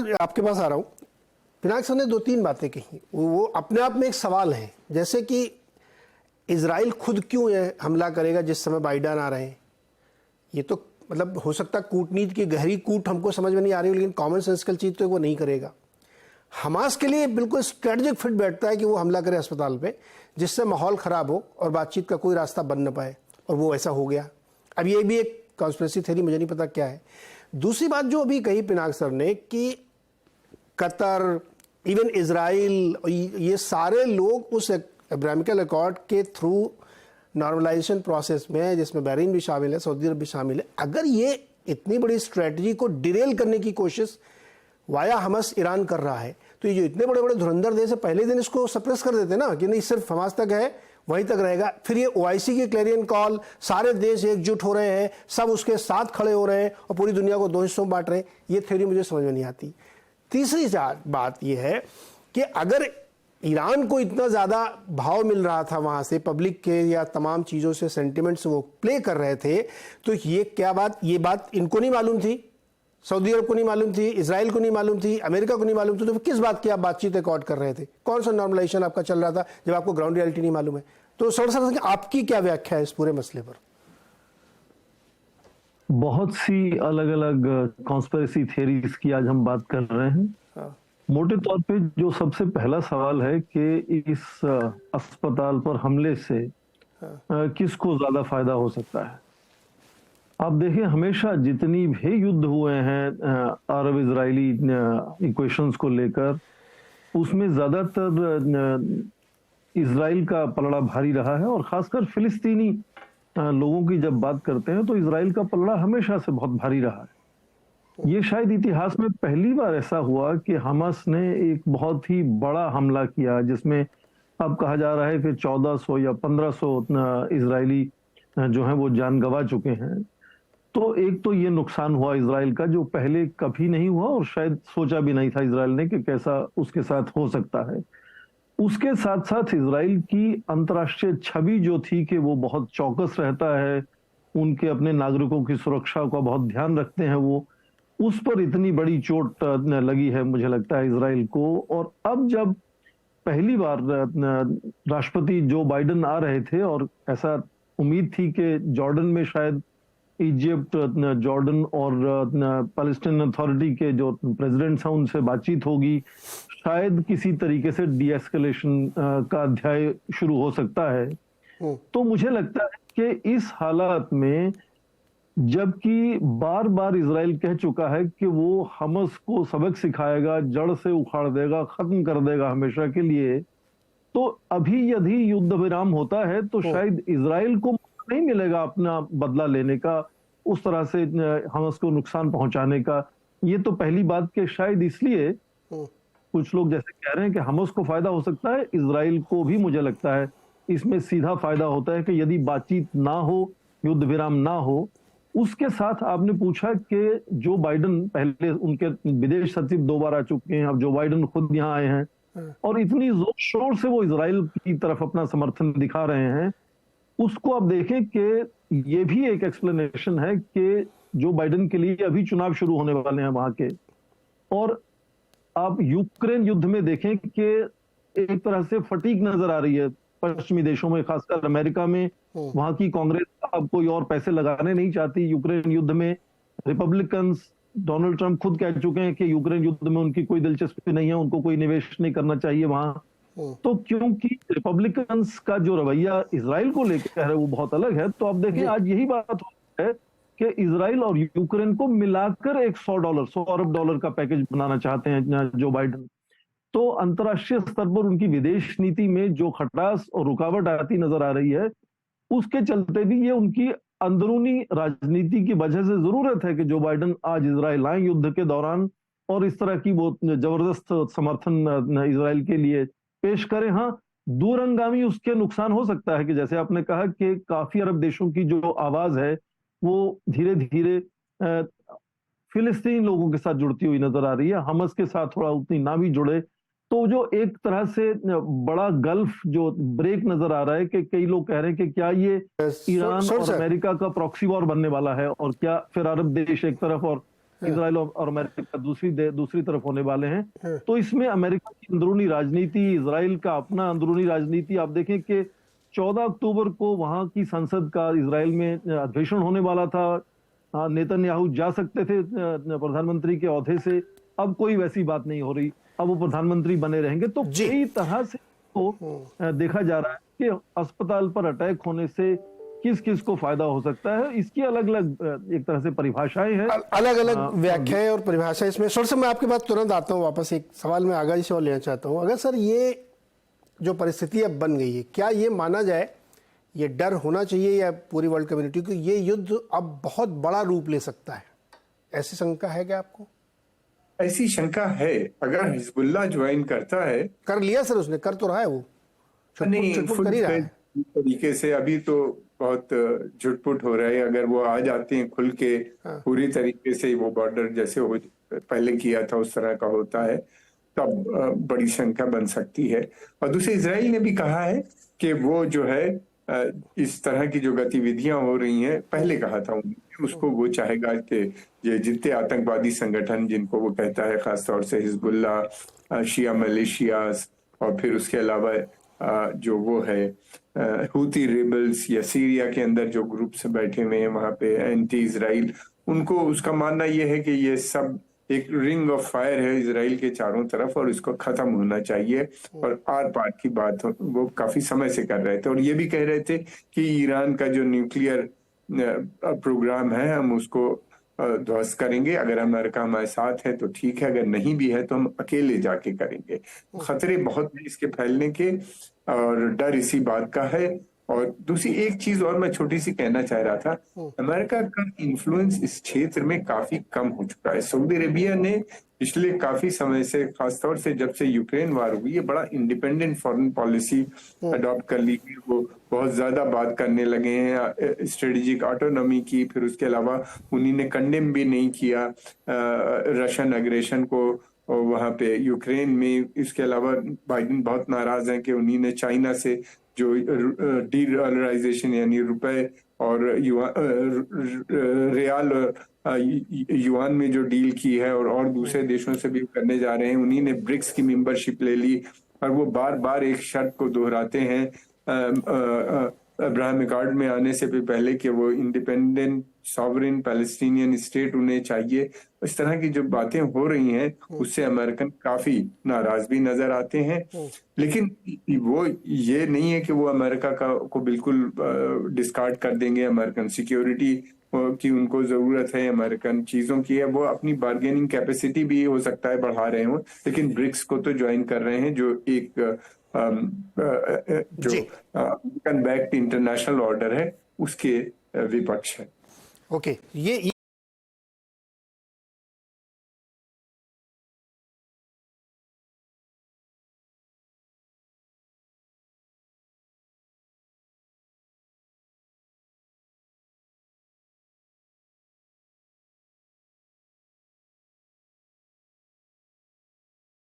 सवाल आपके पास आ रहा हूँ। पिनाक सर ने 2-3 बातें कही, वो अपने आप में एक सवाल है, जैसे कि इजराइल खुद क्यों ये हमला करेगा जिस समय बाइडन आ रहे हैं। ये तो मतलब हो सकता है कूटनीति की गहरी कूट हमको समझ में नहीं आ रही, लेकिन कॉमन सेंसिकल चीज़ तो वो नहीं करेगा। हमास के लिए बिल्कुल स्ट्रेटजिक फिट बैठता है कि वो हमला करे अस्पताल पे, जिससे माहौल ख़राब हो और बातचीत का कोई रास्ता बन न पाए, और वो ऐसा हो गया। अब ये भी एक कॉन्स्पिरेसी थ्योरी, मुझे नहीं पता क्या है। दूसरी बात जो अभी कही पिनाक सर ने कि कतर, इवन इजराइल, ये सारे लोग उस अब्राहमिकल अकॉर्ड के थ्रू नॉर्मलाइजेशन प्रोसेस में, जिसमें बहरीन भी शामिल है, सऊदी अरब भी शामिल है, अगर ये इतनी बड़ी स्ट्रेटजी को डिरेल करने की कोशिश वाया हमस ईरान कर रहा है, तो ये जो इतने बड़े बड़े धुरंधर देश है, पहले दिन इसको सप्रेस कर देते ना कि नहीं सिर्फ हमास तक है, वहीं तक रहेगा। फिर ये ओआईसी की क्लैरियन कॉल, सारे देश एकजुट हो रहे हैं, सब उसके साथ खड़े हो रहे हैं और पूरी दुनिया को 2 हिस्सों में बांट रहे हैं। ये थ्योरी मुझे समझ में नहीं आती। तीसरी बात यह है कि अगर ईरान को इतना ज़्यादा भाव मिल रहा था वहाँ से, पब्लिक के या तमाम चीज़ों से, सेंटिमेंट से वो प्ले कर रहे थे, तो ये बात इनको नहीं मालूम थी, सऊदी अरब को नहीं मालूम थी, इजराइल को नहीं मालूम थी, अमेरिका को नहीं मालूम थी, तो किस बात की आप बातचीत रिकॉर्ड कर रहे थे? कौन सा नॉर्मलाइजेशन आपका चल रहा था जब आपको ग्राउंड रियलिटी नहीं मालूम है? तो सर आपकी क्या व्याख्या है इस पूरे मसले पर? बहुत सी अलग अलग कॉन्स्पिरेसी थियरीज की आज हम बात कर रहे हैं। हाँ। मोटे तौर पे जो सबसे पहला सवाल है कि इस अस्पताल पर हमले से किसको ज्यादा फायदा हो सकता है। आप देखिए, हमेशा जितनी भी युद्ध हुए हैं अरब इजरायली इक्वेशंस को लेकर, उसमें ज्यादातर इजराइल का पलड़ा भारी रहा है, और खासकर फिलिस्तीनी लोगों की जब बात करते हैं तो इजराइल का पलड़ा हमेशा से बहुत भारी रहा है। ये शायद इतिहास में पहली बार ऐसा हुआ कि हमास ने एक बहुत ही बड़ा हमला किया, जिसमें अब कहा जा रहा है कि 1400 या 1500 इजरायली जो हैं वो जान गंवा चुके हैं। तो एक तो ये नुकसान हुआ इजराइल का, जो पहले कभी नहीं हुआ और शायद सोचा भी नहीं था इजराइल ने कि कैसा उसके साथ हो सकता है। उसके साथ साथ इजराइल की अंतर्राष्ट्रीय छवि जो थी कि वो बहुत चौकस रहता है, उनके अपने नागरिकों की सुरक्षा का बहुत ध्यान रखते हैं, वो उस पर इतनी बड़ी चोट लगी है मुझे लगता है इजराइल को। और अब जब पहली बार राष्ट्रपति जो बाइडन आ रहे थे, और ऐसा उम्मीद थी कि जॉर्डन में शायद इजिप्ट, जॉर्डन और पैलेस्टाइन अथॉरिटी के जो प्रेसिडेंट्स हैं उनसे बातचीत होगी, शायद किसी तरीके से डी एस्केलेशन का अध्याय शुरू हो सकता है। तो मुझे लगता है कि इस हालात में, जबकि बार बार इजराइल कह चुका है कि वो हमास को सबक सिखाएगा, जड़ से उखाड़ देगा, खत्म कर देगा हमेशा के लिए, तो अभी यदि युद्ध विराम होता है तो शायद इजराइल को नहीं मिलेगा अपना बदला लेने का, उस तरह से हमास को नुकसान पहुंचाने का। ये तो पहली बात कि शायद इसलिए कुछ लोग जैसे कह रहे हैं कि हमास को फायदा हो सकता है, इजराइल को भी मुझे लगता है इसमें सीधा फायदा होता है कि यदि बातचीत ना हो, युद्ध विराम ना हो। उसके साथ आपने पूछा कि जो बाइडन, पहले उनके विदेश सचिव 2 बार आ चुके हैं, अब जो बाइडन खुद यहाँ आए हैं और इतनी जोर शोर से वो इजराइल की तरफ अपना समर्थन दिखा रहे हैं, उसको आप देखें कि ये भी एक एक्सप्लेनेशन है कि जो बाइडन के लिए अभी चुनाव शुरू होने वाले हैं वहां के, और आप यूक्रेन युद्ध में देखें कि एक तरह से फटीग नजर आ रही है पश्चिमी देशों में, खासकर अमेरिका में। वहां की कांग्रेस अब कोई और पैसे लगाने नहीं चाहती यूक्रेन युद्ध में। रिपब्लिकन्स, डोनाल्ड ट्रंप खुद कह चुके हैं कि यूक्रेन युद्ध में उनकी कोई दिलचस्पी नहीं है, उनको कोई निवेश नहीं करना चाहिए वहां। तो क्योंकि रिपब्लिकन्स का जो रवैया इजराइल को लेकर है वो बहुत अलग है, तो अब देखें आज यही बात है कि इजराइल और यूक्रेन को मिलाकर एक $100 अरब डॉलर का पैकेज बनाना चाहते हैं जो बाइडन। तो अंतर्राष्ट्रीय स्तर पर उनकी विदेश नीति में जो खटास और रुकावट आती नजर आ रही है, उसके चलते भी ये उनकी अंदरूनी राजनीति की वजह से जरूरत है कि जो बाइडन आज इजराइल आए युद्ध के दौरान, और इस तरह की वो जबरदस्त समर्थन इजराइल के लिए पेश करें। हाँ, दूरंगामी उसके नुकसान हो सकता है कि जैसे आपने कहा कि काफी अरब देशों की जो आवाज है वो धीरे धीरे फिलिस्तीनी लोगों के साथ जुड़ती हुई नजर आ रही है, हमास के साथ थोड़ा उतनी ना भी जुड़े, तो जो एक तरह से बड़ा गल्फ जो ब्रेक नजर आ रहा है कि कई लोग कह रहे हैं कि क्या ये ईरान और अमेरिका का प्रॉक्सी वॉर बनने वाला है, और क्या फिर अरब देश एक तरफ और इसराइल और अमेरिका दूसरी तरफ होने वाले हैं। तो इसमें अमेरिका की अंदरूनी राजनीति, इसराइल का अपना अंदरूनी राजनीति, आप देखें कि 14 अक्टूबर को वहां की संसद का इसराइल में अधिवेशन होने वाला था। नेतन्याहू जा सकते थे प्रधानमंत्री के ओहदे से, अब कोई वैसी बात नहीं हो रही, अब वो प्रधानमंत्री बने रहेंगे। तो कई तरह से तो देखा जा रहा है कि अस्पताल पर अटैक होने से किस किस को फायदा हो सकता है, इसकी अलग अलग एक तरह से परिभाषाएं हैं, अलग अलग व्याख्याएं और परिभाषा इसमें। सर से मैं आपके पास तुरंत आता हूं वापस, एक सवाल मैं आगाही से और लेना चाहता हूं। अगर सर ये जो परिस्थिति अब बन गई है, क्या ये माना जाए, ये डर होना चाहिए या पूरी वर्ल्ड कम्युनिटी को, ये युद्ध अब बहुत बड़ा रूप ले सकता है, ऐसी शंका है क्या आपको? ऐसी शंका है। अगर हिजबुल्लाह ज्वाइन करता है, कर लिया सर उसने, कर तो रहा है वो, नहीं छुटपुट कर ही रहा है तरीके से, अभी तो बहुत झुटपुट हो रहा है। अगर वो आ जाते हैं खुल के पूरी तरीके से, वो बॉर्डर जैसे हो पहले किया था उस तरह का होता है, तब बड़ी शंका बन सकती है। और दूसरे इजराइल ने भी कहा है कि वो जो है इस तरह की जो गतिविधियां हो रही हैं, पहले कहा था उसको, वो चाहेगा कि ये जितने आतंकवादी संगठन जिनको वो कहता है, खासतौर से हिजबुल्लाह, शिया मलेशियास, और फिर उसके अलावा जो वो है हूती रिबल्स या सीरिया के अंदर जो ग्रुप्स बैठे हुए हैं वहां पे एंटी इजराइल, उनको उसका मानना ये है कि ये सब एक रिंग ऑफ फायर है इजराइल के चारों तरफ और इसको खत्म होना चाहिए। और आर पार की बात वो काफी समय से कर रहे थे, और ये भी कह रहे थे कि ईरान का जो न्यूक्लियर प्रोग्राम है हम उसको ध्वस्त करेंगे। अगर अमेरिका हमारे साथ है तो ठीक है, अगर नहीं भी है तो हम अकेले जाके करेंगे। खतरे बहुत हैं इसके फैलने के, और डर इसी बात का है। और दूसरी एक चीज और मैं छोटी सी कहना चाह रहा था, अमेरिका का इन्फ्लुएंस इस क्षेत्र में काफी कम हो चुका है। सऊदी अरेबिया ने पिछले काफी समय से, खासतौर से जब से यूक्रेन वार हुई है, बड़ा इंडिपेंडेंट फॉरेन पॉलिसी अडॉप्ट कर ली है। वो बहुत ज्यादा बात करने लगे हैं स्ट्रेटेजिक ऑटोनॉमी की। फिर उसके अलावा उन्हीं ने कंडेम भी नहीं किया रशियन एग्रेशन को वहां पे यूक्रेन में। इसके अलावा बाइडेन बहुत नाराज हैं कि उन्हीं ने चाइना से जो डीडॉलराइजेशन यानी रुपए और रियाल युआन में जो डील की है, और दूसरे देशों से भी करने जा रहे हैं। उन्हीं ने ब्रिक्स की मेंबरशिप ले ली, और वो बार बार एक शर्त को दोहराते हैं अब्राहम अकॉर्ड में आने से भी पहले कि वो इंडिपेंडेंट सॉवरेन पैलेस्टीनियन स्टेट उन्हें चाहिए। इस तरह की जो बातें हो रही हैं उससे अमेरिकन काफी नाराज भी नजर आते हैं। लेकिन वो ये नहीं है कि वो अमेरिका को बिल्कुल डिस्कार्ड कर देंगे। अमेरिकन सिक्योरिटी की उनको जरूरत है, अमेरिकन चीजों की है, वो अपनी बार्गेनिंग कैपेसिटी भी हो सकता है बढ़ा रहे हो, लेकिन ब्रिक्स को तो ज्वाइन कर रहे हैं जो एक जो बैक्ड इंटरनेशनल ऑर्डर है उसके विपक्ष है। ओके, ये